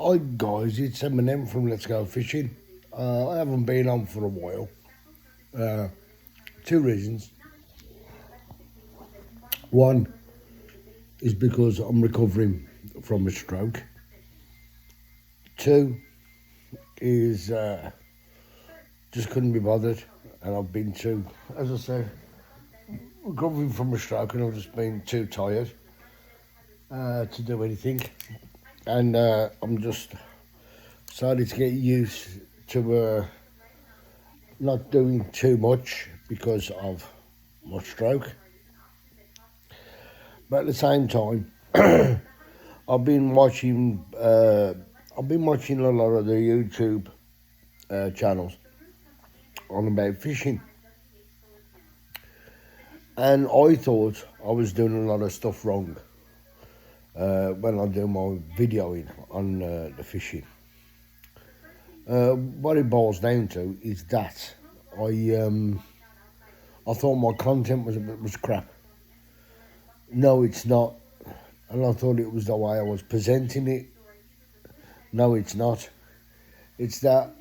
Hi guys, it's Eminem from Let's Go Fishing. I haven't been on for a while. Uh, Two reasons. One is because I'm recovering from a stroke. Two is just couldn't be bothered, and I've been too, as I said, recovering from a stroke, and I've just been too tired to do anything. And I'm just starting to get used to not doing too much because of my stroke. But at the same time, I've been watching. I've been watching a lot of the YouTube channels on about fishing, and I thought I was doing a lot of stuff wrong when I do my videoing on the fishing. What it boils down to is that I thought my content was crap. No, it's not, and I thought it was the way I was presenting it. No, it's not. It's that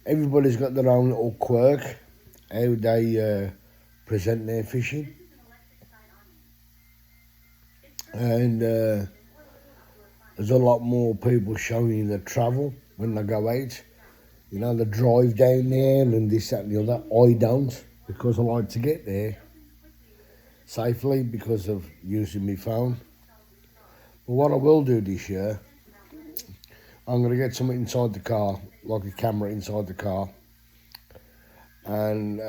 everybody's got their own little quirk, how they present their fishing. And there's a lot more people showing you the travel when they go out. You know, the drive down there and this, that and the other. I don't, because I like to get there safely because of using my phone. But what I will do this year, I'm going to get something inside the car, like a camera inside the car, and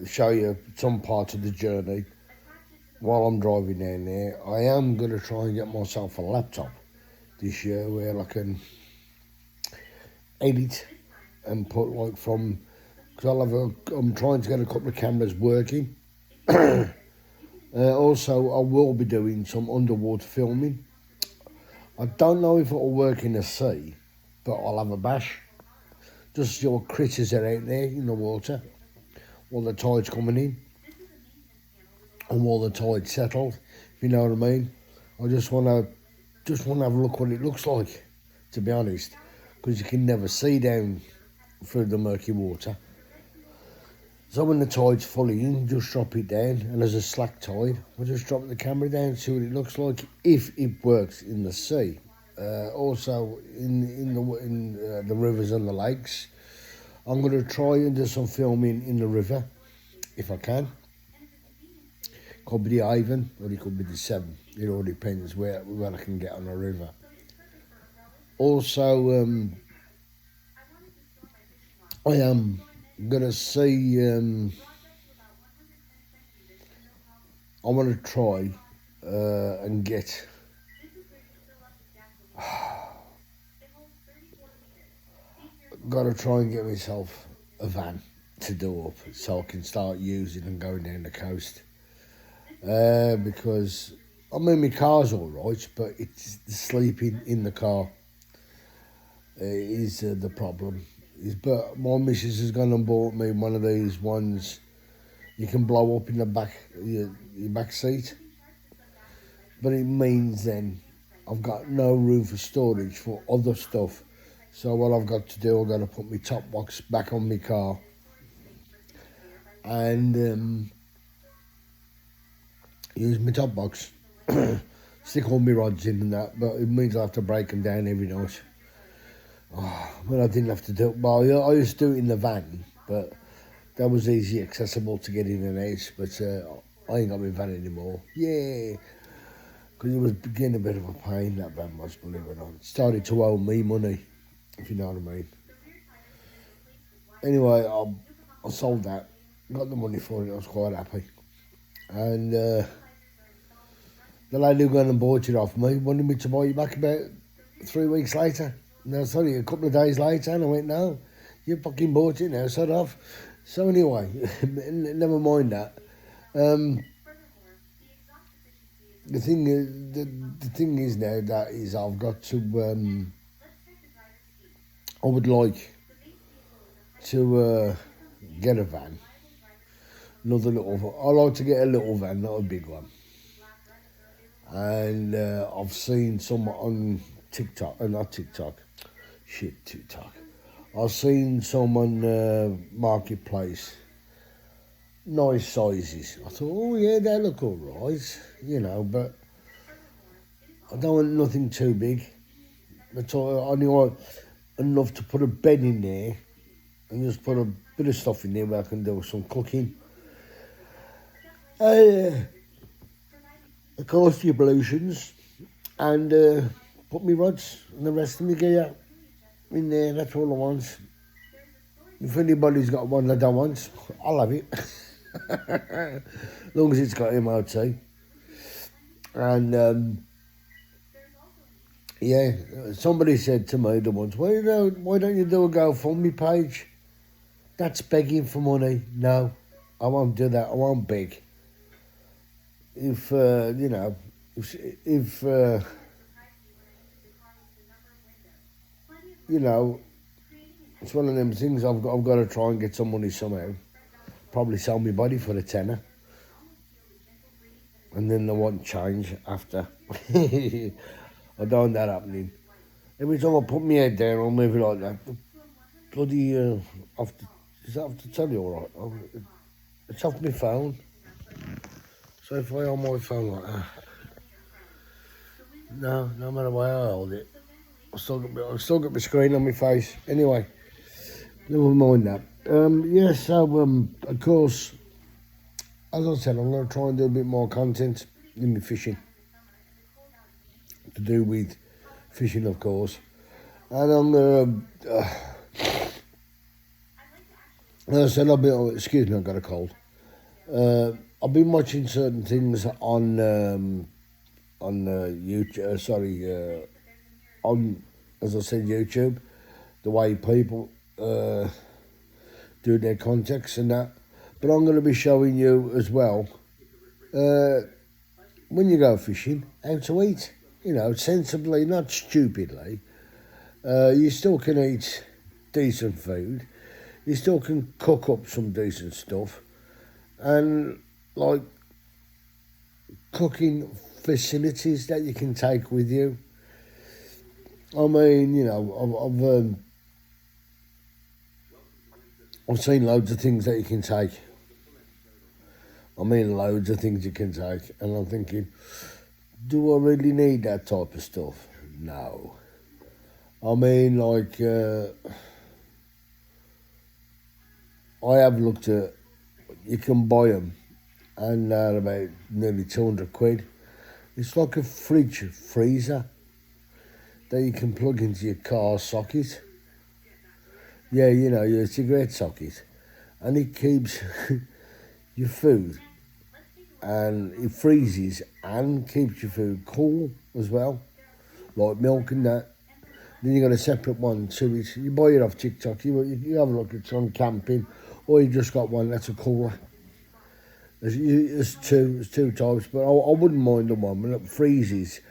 show you some part of the journey while I'm driving down there. I am going to try and get myself a laptop this year where I can edit and put like from, because I'm trying to get a couple of cameras working. Also, I will be doing some underwater filming. I don't know if it'll work in the sea, but I'll have a bash. Just your critters are out there in the water while the tide's coming in and while the tide's settled, if you know what I mean. I just want to have a look what it looks like, to be honest, because you can never see down through the murky water. So when the tide's fully in, just drop it down, and there's a slack tide, we'll just drop the camera down, see what it looks like, if it works in the sea. Also, in the rivers and the lakes, I'm going to try and do some filming in the river, if I can. Could be the Avon, or it could be the Severn. It all depends where I can get on the river. Also, I am going to see, I want to try and get, got to try and get myself a van to do up so I can start using and going down the coast. Because, I mean, my car's all right, but it's the sleeping in the car is the problem. But my missus has gone and bought me one of these ones you can blow up in the back, your back seat. But it means then I've got no room for storage for other stuff. So what I've got to do, I've got to put my top box back on my car and use my top box. Stick all my rods in and that, but it means I have to break them down every night. Well, I didn't have to do it. Well, I used to do it in the van, but that was easy accessible to get in and out. But I ain't got my van anymore. Yeah, because it was getting a bit of a pain, that van was, believe it or not. It started to owe me money, if you know what I mean. Anyway, I sold that, got the money for it, I was quite happy. And the lady who went and bought it off me wanted me to buy it back about 3 weeks later. No, sorry, a couple of days later, and I went, no, you fucking bought it now, sod off. So anyway, never mind that. The thing is now that is I've got to, I would like to get a van. I like to get a little van, not a big one. And I've seen some on TikTok, not TikTok, shit, TikTok. I've seen some on Marketplace, nice sizes. I thought, oh yeah, they look all right, but I don't want nothing too big. That's all. I only want enough to put a bed in there and just put a bit of stuff in there where I can do some cooking. Of course, the ablutions, and put me rods and the rest of my gear in there. That's all I want. If anybody's got one that I want, I'll have it. As long as it's got MOT. And yeah, somebody said to me the once, why don't you do a GoFundMe page? That's begging for money. No, I won't do that. I won't beg. If it's one of them things. I've got to try and get some money somehow. Probably sell my body for a tenner, and then they want change after. I don't want that happening. Every time I put my head down or move it like that, the bloody does that have to tell you all right? It's off my phone. So if I hold my phone like that, no matter where I hold it, I still got my screen on my face. Anyway, never mind that. Of course, as I said, I'm going to try and do a bit more content in my fishing. To do with fishing, of course. And I'm going to... as I said, excuse me, I've got a cold. I've been watching certain things on YouTube, on, as I said, YouTube, the way people do their contacts and that. But I'm going to be showing you as well, when you go fishing, how to eat, sensibly, not stupidly. You still can eat decent food. You still can cook up some decent stuff. And, like, cooking facilities that you can take with you. I mean, I've seen loads of things that you can take. I mean, loads of things you can take. And I'm thinking, do I really need that type of stuff? No. I mean, like, I have looked at, you can buy them, and they're about nearly 200 quid. It's like a freezer that you can plug into your car socket. Yeah, your cigarette socket. And it keeps your food, and it freezes and keeps your food cool as well, like milk and that. Then you got a separate one to it. You buy it off TikTok, you have a look, it's on camping, or you just got one that's a cooler. There's two types, but I wouldn't mind the one when it freezes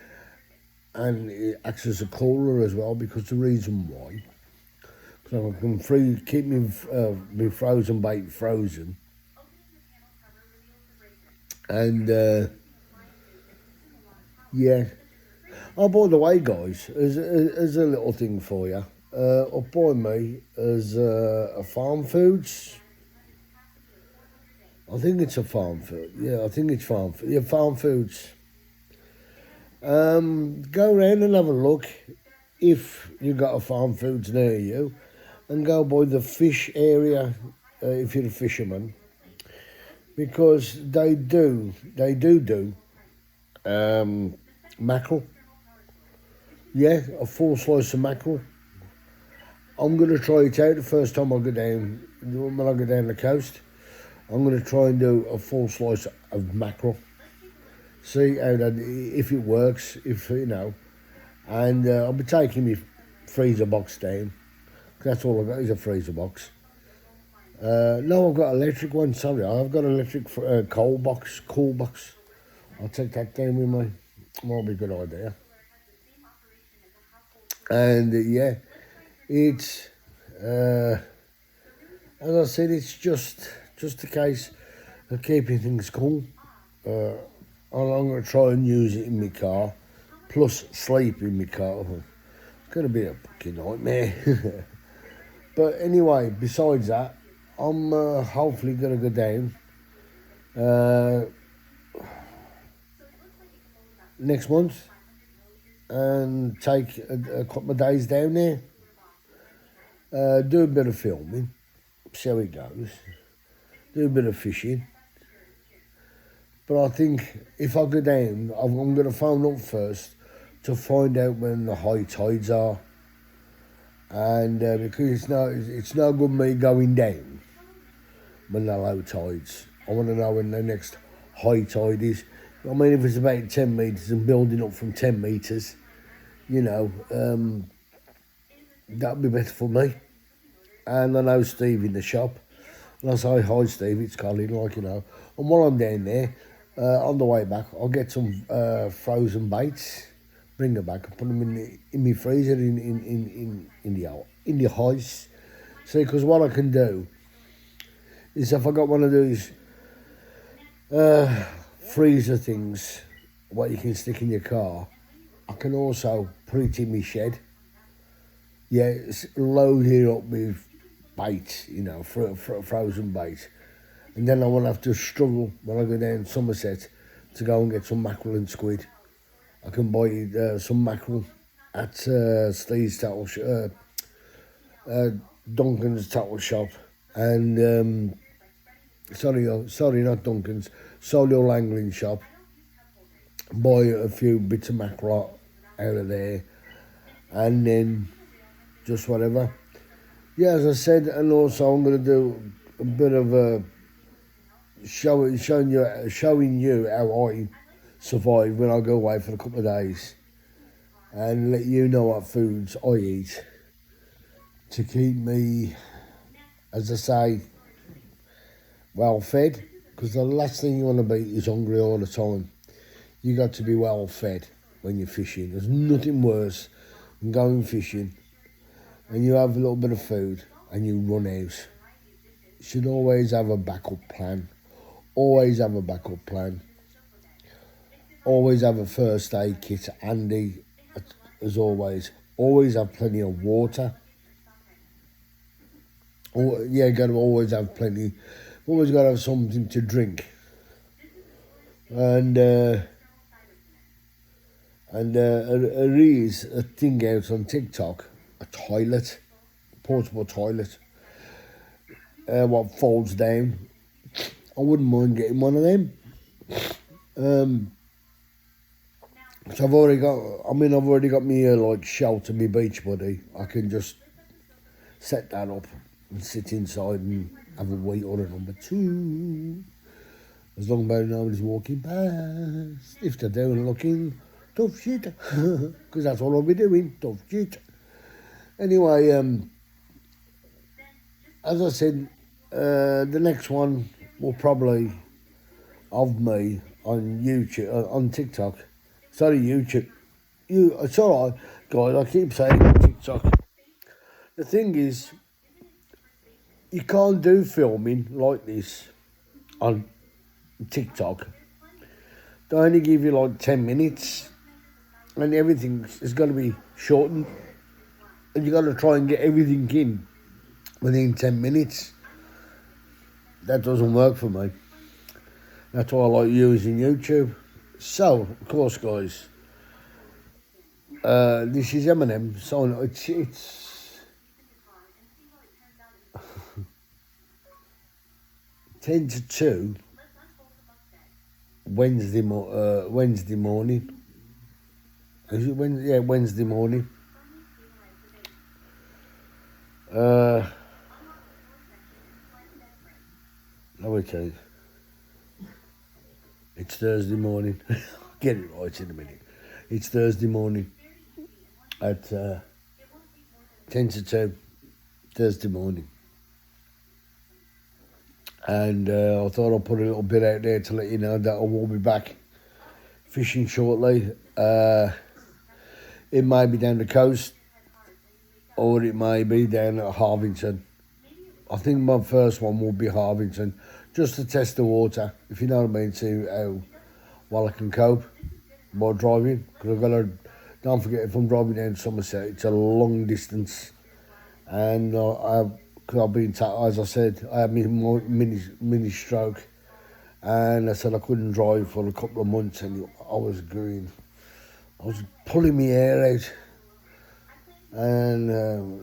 and it acts as a cooler as well, because the reason why, so I can keep me frozen bait frozen. And yeah. Oh, by the way, guys, as a little thing for you, up by me is a Farm Foods. I think it's a Farm Food. Yeah, I think it's Farm Food. Yeah, Farm Foods. Go around and have a look if you got a Farm Foods near you, and go by the fish area if you're a fisherman, because they do mackerel. Yeah, a full slice of mackerel. I'm going to try it out the first time I go down, when I go down the coast. I'm going to try and do a full slice of mackerel. See how that, if it works, and I'll be taking my freezer box down. That's all I've got is a freezer box. No, I've got an electric one, sorry. I've got an electric cool box. I'll take that down with me. Might be a good idea. And yeah, it's, as I said, it's just a case of keeping things cool. I'm going to try and use it in my car, plus sleep in my car. It's going to be a fucking nightmare. But anyway, besides that, I'm hopefully going to go down next month and take a couple of days down there, do a bit of filming, see how it goes, do a bit of fishing. But I think if I go down, I'm going to phone up first to find out when the high tides are. And because it's no good me going down when the low tides. I want to know when the next high tide is. I mean, if it's about 10 metres and building up from 10 metres, you know, that'd be better for me. And I know Steve in the shop. And I say, hi Steve, it's Colin, like, you know. And while I'm down there, on the way back, I'll get some frozen baits, bring them back and put them in my freezer in the ice. See, because what I can do is if I got one of those freezer things, what you can stick in your car, I can also put it in my shed. Yeah, load it up with bait, you know, frozen bait. And then I won't have to struggle when I go down Somerset to go and get some mackerel and squid. I can buy some mackerel at Steve's tackle Duncan's tackle shop, and sorry, not Duncan's, Solihull Angling Shop. Buy a few bits of mackerel out of there, and then just whatever. Yeah, as I said, and also I'm going to do a bit of a showing you how I survive when I go away for a couple of days, and let you know what foods I eat to keep me, as I say, well fed. Because the last thing you want to be is hungry all the time. You got to be well fed when you're fishing. There's nothing worse than going fishing and you have a little bit of food and you run out. You should always have a backup plan. Always have a backup plan. Always have a first aid kit handy, as always. Always have plenty of water. Got to always have plenty. Always got to have something to drink. And there is a thing out on TikTok, a toilet, portable toilet, what folds down. I wouldn't mind getting one of them. So I've already got me like shelter, me beach buddy. I can just set that up and sit inside and have a wait on a number 2. As long as nobody's walking past. If they're down looking, tough shit. Because that's all I'll be doing, tough shit. Anyway, as I said, the next one will probably of me on YouTube, on TikTok. Sorry, YouTube. It's all right, guys. I keep saying TikTok. The thing is, you can't do filming like this on TikTok. They only give you like 10 minutes, and everything is going to be shortened, and you got to try and get everything in within 10 minutes. That doesn't work for me. That's why I like using YouTube. So, of course, guys, this is Eminem. So it's 10 to 2 Wednesday morning. Is it Wednesday? Yeah, Wednesday morning. Okay. It's Thursday morning. Get it right in a minute. It's Thursday morning at 10 to 2, Thursday morning. And I thought I'd put a little bit out there to let you know that I will be back fishing shortly. It may be down the coast or it may be down at Harvington. I think my first one will be Harvington, just to test the water, if you know what I mean, see how while I can cope by driving. Because I've got to, don't forget, if I'm driving down Somerset, it's a long distance. And because I've been, as I said, I had my mini stroke. And I said I couldn't drive for a couple of months, and I was green. I was pulling my hair out, and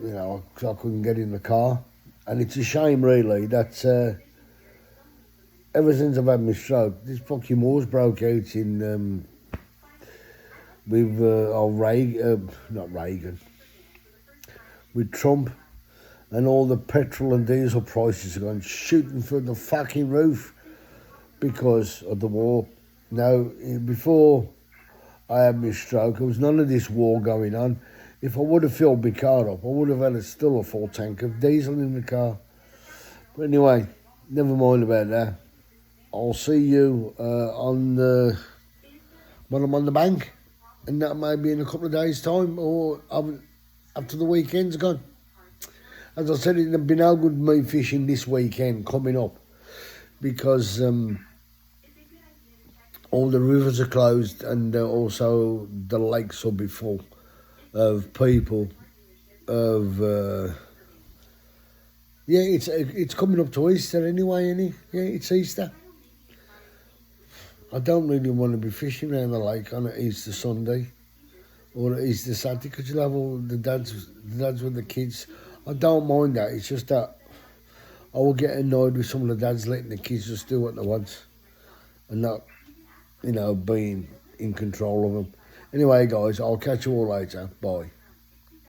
you know, I couldn't get in the car. And it's a shame, really, that ever since I've had my stroke, this fucking war's broke out in with not Reagan, with Trump, and all the petrol and diesel prices are going shooting through the fucking roof because of the war. Now, before I had my stroke, there was none of this war going on. If I would have filled my car up, I would have had still a full tank of diesel in the car. But anyway, never mind about that. I'll see you when I'm on the bank, and that may be in a couple of days' time, or after the weekend's gone. As I said, it'd be no good me fishing this weekend coming up, because all the rivers are closed, and also the lakes will be full of people. It's coming up to Easter anyway, isn't it? Yeah, it's Easter. I don't really want to be fishing around the lake on Easter Sunday or Easter Saturday, because you'll have all the dads with the kids. I don't mind that. It's just that I will get annoyed with some of the dads letting the kids just do what they want and not, being in control of them. Anyway, guys, I'll catch you all later. Bye.